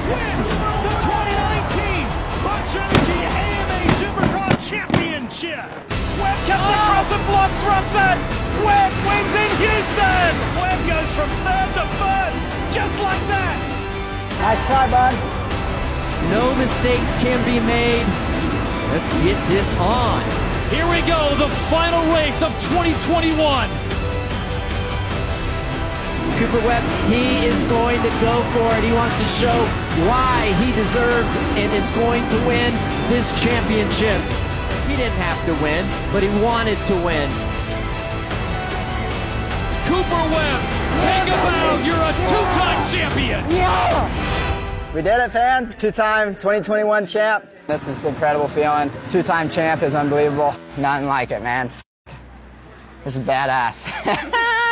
wins the 2019 Monster Energy AMA Supercross Championship. Webb comes across and blocks Robson. Webb wins in Houston. Webb goes from third to first, just like that. Nice try, bud. No mistakes can be made. Let's get this on. Here we go, the final race of 2021. Cooper Webb, he is going to go for it. He wants to show why he deserves and is going to win this championship. He didn't have to win, but he wanted to win. Cooper Webb, take a bow. You're a two-time champion. Yeah! We did it, fans. Two-time 2021 champ. This is an incredible feeling. Two-time champ is unbelievable. Nothing like it, man. This is badass.